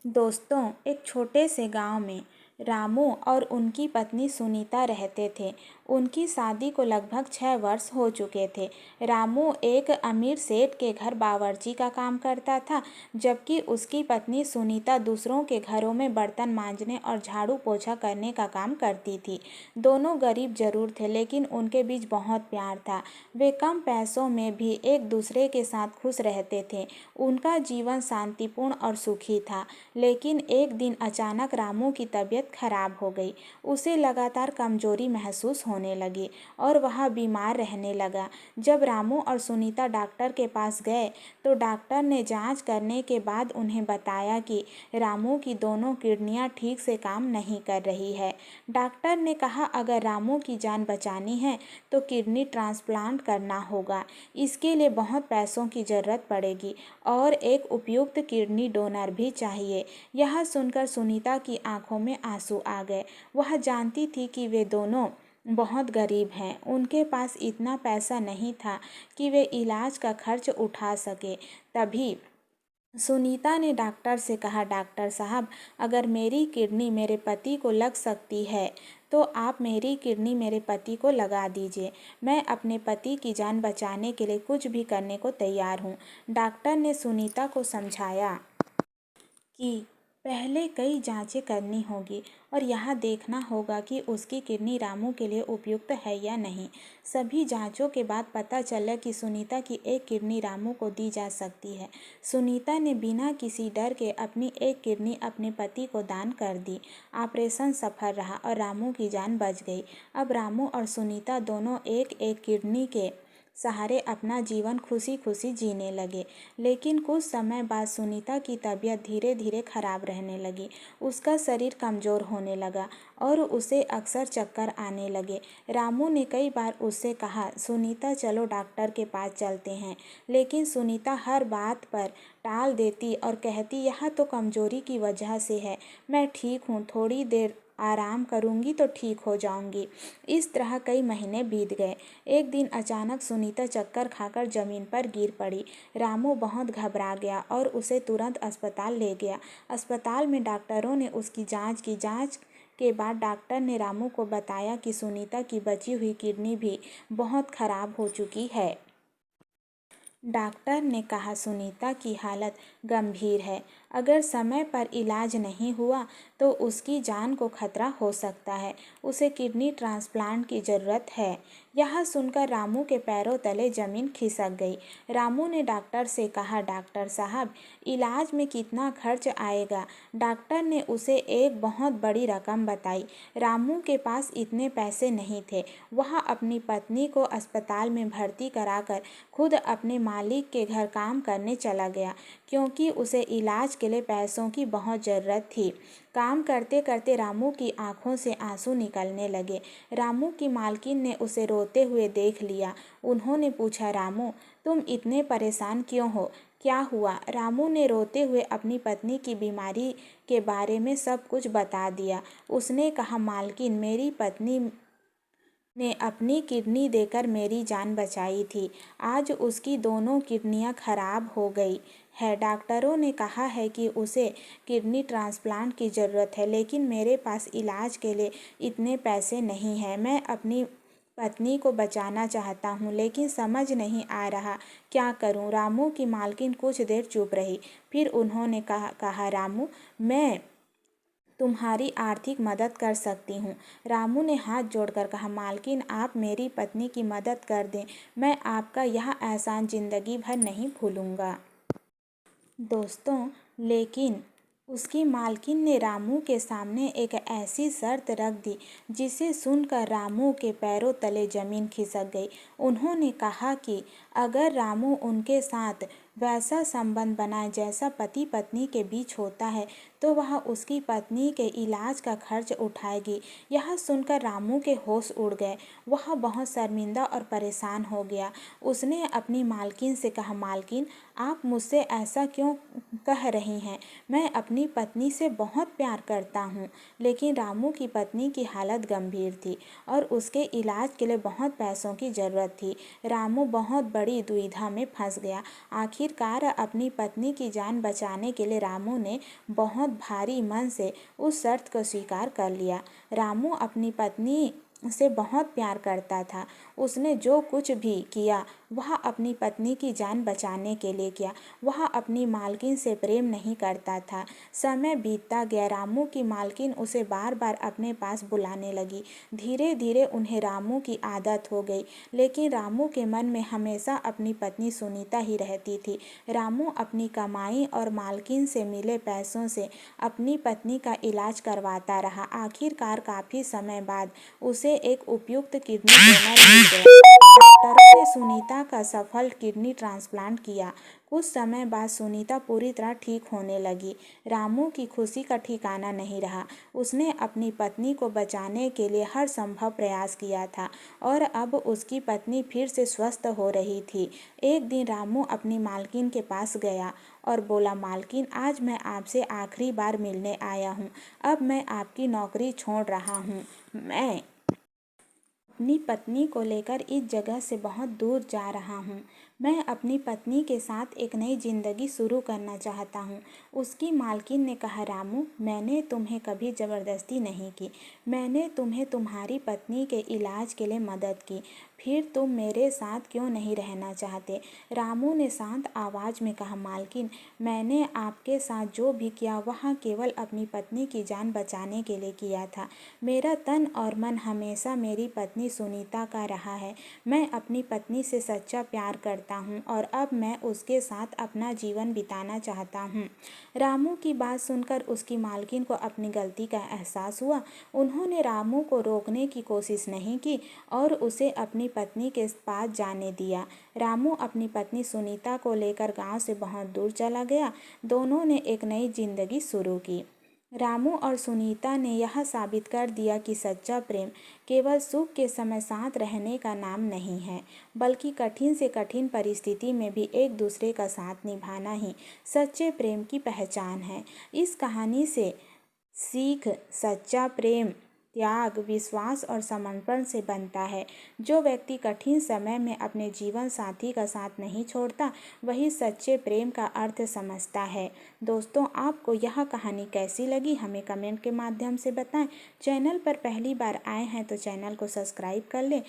दोस्तों, एक छोटे से गांव में रामू और उनकी पत्नी सुनीता रहते थे। उनकी शादी को लगभग 6 वर्ष हो चुके थे। रामू एक अमीर सेठ के घर बावर्ची का काम करता था, जबकि उसकी पत्नी सुनीता दूसरों के घरों में बर्तन मांजने और झाड़ू पोछा करने का काम करती थी। दोनों गरीब जरूर थे, लेकिन उनके बीच बहुत प्यार था। वे कम पैसों में भी एक दूसरे के साथ खुश रहते थे। उनका जीवन शांतिपूर्ण और सुखी था। लेकिन एक दिन अचानक रामू की तबीयत खराब हो गई। उसे लगातार कमजोरी महसूस होने लगी और वह बीमार रहने लगा। जब रामू और सुनीता डॉक्टर के पास गए तो डॉक्टर ने जांच करने के बाद उन्हें बताया कि रामू की दोनों किडनियां ठीक से काम नहीं कर रही है। डॉक्टर ने कहा अगर रामू की जान बचानी है तो किडनी ट्रांसप्लांट करना होगा। इसके लिए बहुत पैसों की ज़रूरत पड़ेगी और एक उपयुक्त किडनी डोनर भी चाहिए। यह सुनकर सुनीता की आंखों में आंसू आ गए। वह जानती थी कि वे दोनों बहुत गरीब हैं। उनके पास इतना पैसा नहीं था कि वे इलाज का खर्च उठा सके। तभी सुनीता ने डॉक्टर से कहा, डॉक्टर साहब, अगर मेरी किडनी मेरे पति को लग सकती है तो आप मेरी किडनी मेरे पति को लगा दीजिए। मैं अपने पति की जान बचाने के लिए कुछ भी करने को तैयार हूँ। डॉक्टर ने सुनीता को समझाया कि पहले कई जांचें करनी होगी और यह देखना होगा कि उसकी किडनी रामू के लिए उपयुक्त है या नहीं। सभी जांचों के बाद पता चला कि सुनीता की एक किडनी रामू को दी जा सकती है। सुनीता ने बिना किसी डर के अपनी एक किडनी अपने पति को दान कर दी। ऑपरेशन सफल रहा और रामू की जान बच गई। अब रामू और सुनीता दोनों एक एक किडनी के सहारे अपना जीवन खुशी खुशी जीने लगे। लेकिन कुछ समय बाद सुनीता की तबीयत धीरे धीरे खराब रहने लगी। उसका शरीर कमज़ोर होने लगा और उसे अक्सर चक्कर आने लगे। रामू ने कई बार उससे कहा, सुनीता चलो डॉक्टर के पास चलते हैं, लेकिन सुनीता हर बात पर टाल देती और कहती यह तो कमज़ोरी की वजह से है, मैं ठीक हूँ, थोड़ी देर आराम करूँगी तो ठीक हो जाऊँगी। इस तरह कई महीने बीत गए। एक दिन अचानक सुनीता चक्कर खाकर जमीन पर गिर पड़ी। रामू बहुत घबरा गया और उसे तुरंत अस्पताल ले गया। अस्पताल में डॉक्टरों ने उसकी जांच की। जांच के बाद डॉक्टर ने रामू को बताया कि सुनीता की बची हुई किडनी भी बहुत खराब हो चुकी है। डॉक्टर ने कहा सुनीता की हालत गंभीर है। अगर समय पर इलाज नहीं हुआ तो उसकी जान को खतरा हो सकता है। उसे किडनी ट्रांसप्लांट की ज़रूरत है। यह सुनकर रामू के पैरों तले ज़मीन खिसक गई। रामू ने डॉक्टर से कहा, डॉक्टर साहब, इलाज में कितना खर्च आएगा? डॉक्टर ने उसे एक बहुत बड़ी रकम बताई। रामू के पास इतने पैसे नहीं थे। वह अपनी पत्नी को अस्पताल में भर्ती कराकर खुद अपने मालिक के घर काम करने चला गया, क्योंकि उसे इलाज के लिए पैसों की बहुत ज़रूरत थी। काम करते करते रामू की आंखों से आंसू निकलने लगे। रामू की मालकिन ने उसे रोते हुए देख लिया। उन्होंने पूछा, रामू, तुम इतने परेशान क्यों हो? क्या हुआ? रामू ने रोते हुए अपनी पत्नी की बीमारी के बारे में सब कुछ बता दिया। उसने कहा, मालकिन, मेरी पत्नी ने अपनी किडनी देकर मेरी जान बचाई थी। आज उसकी दोनों किडनियां खराब हो गई है। डॉक्टरों ने कहा है कि उसे किडनी ट्रांसप्लांट की ज़रूरत है, लेकिन मेरे पास इलाज के लिए इतने पैसे नहीं हैं। मैं अपनी पत्नी को बचाना चाहता हूँ, लेकिन समझ नहीं आ रहा क्या करूँ। रामू की मालकिन कुछ देर चुप रही। फिर उन्होंने कहा, रामू, मैं तुम्हारी आर्थिक मदद कर सकती हूँ। रामू ने हाथ जोड़कर कहा, मालकिन, आप मेरी पत्नी की मदद कर दें। मैं आपका यह एहसान ज़िंदगी भर नहीं भूलूंगा। दोस्तों, लेकिन उसकी मालकिन ने रामू के सामने एक ऐसी शर्त रख दी जिसे सुनकर रामू के पैरों तले ज़मीन खिसक गई। उन्होंने कहा कि अगर रामू उनके साथ वैसा संबंध बनाए जैसा पति पत्नी के बीच होता है तो वह उसकी पत्नी के इलाज का खर्च उठाएगी। यह सुनकर रामू के होश उड़ गए। वह बहुत शर्मिंदा और परेशान हो गया। उसने अपनी मालकिन से कहा, मालकिन, आप मुझसे ऐसा क्यों कह रही हैं? मैं अपनी पत्नी से बहुत प्यार करता हूँ। लेकिन रामू की पत्नी की हालत गंभीर थी और उसके इलाज के लिए बहुत पैसों की ज़रूरत थी। रामू बहुत बड़ी दुविधा में फंस गया। आखिर आखिरकार अपनी पत्नी की जान बचाने के लिए रामू ने बहुत भारी मन से उस शर्त को स्वीकार कर लिया। रामू अपनी पत्नी से बहुत प्यार करता था। उसने जो कुछ भी किया वह अपनी पत्नी की जान बचाने के लिए किया। वह अपनी मालकिन से प्रेम नहीं करता था। समय बीतता गया। रामू की मालकिन उसे बार बार अपने पास बुलाने लगी। धीरे धीरे उन्हें रामू की आदत हो गई, लेकिन रामू के मन में हमेशा अपनी पत्नी सुनीता ही रहती थी। रामू अपनी कमाई और मालकिन से मिले पैसों से अपनी पत्नी का इलाज करवाता रहा। आखिरकार काफ़ी समय बाद उसे एक उपयुक्त किडनी डोनर मिल गया। डॉक्टरों ने सुनीता का सफल किडनी ट्रांसप्लांट किया। कुछ समय बाद सुनीता पूरी तरह ठीक होने लगी। रामू की खुशी का ठिकाना नहीं रहा। उसने अपनी पत्नी को बचाने के लिए हर संभव प्रयास किया था और अब उसकी पत्नी फिर से स्वस्थ हो रही थी। एक दिन रामू अपनी मालकिन के पास गया और बोला, मालकिन, आज मैं आपसे आखिरी बार मिलने आया हूँ। अब मैं आपकी नौकरी छोड़ रहा हूँ। मैं अपनी पत्नी को लेकर इस जगह से बहुत दूर जा रहा हूँ। मैं अपनी पत्नी के साथ एक नई जिंदगी शुरू करना चाहता हूँ। उसकी मालकिन ने कहा, रामू, मैंने तुम्हें कभी ज़बरदस्ती नहीं की। मैंने तुम्हें तुम्हारी पत्नी के इलाज के लिए मदद की। फिर तुम मेरे साथ क्यों नहीं रहना चाहते? रामू ने शांत आवाज़ में कहा, मालकिन, मैंने आपके साथ जो भी किया वह केवल अपनी पत्नी की जान बचाने के लिए किया था। मेरा तन और मन हमेशा मेरी पत्नी सुनीता का रहा है। मैं अपनी पत्नी से सच्चा प्यार करता हूँ और अब मैं उसके साथ अपना जीवन बिताना चाहता हूँ। रामू की बात सुनकर उसकी मालकिन को अपनी गलती का एहसास हुआ। उन्होंने रामू को रोकने की कोशिश नहीं की और उसे अपनी पत्नी के पास जाने दिया। रामू अपनी पत्नी सुनीता को लेकर गांव से बहुत दूर चला गया। दोनों ने एक नई जिंदगी शुरू की। रामू और सुनीता ने यह साबित कर दिया कि सच्चा प्रेम केवल सुख के समय साथ रहने का नाम नहीं है, बल्कि कठिन से कठिन परिस्थिति में भी एक दूसरे का साथ निभाना ही सच्चे प्रेम की पहचान है। इस कहानी से सीख, सच्चा प्रेम त्याग, विश्वास और समर्पण से बनता है। जो व्यक्ति कठिन समय में अपने जीवन साथी का साथ नहीं छोड़ता, वही सच्चे प्रेम का अर्थ समझता है। दोस्तों, आपको यह कहानी कैसी लगी हमें कमेंट के माध्यम से बताएं। चैनल पर पहली बार आए हैं तो चैनल को सब्सक्राइब कर लें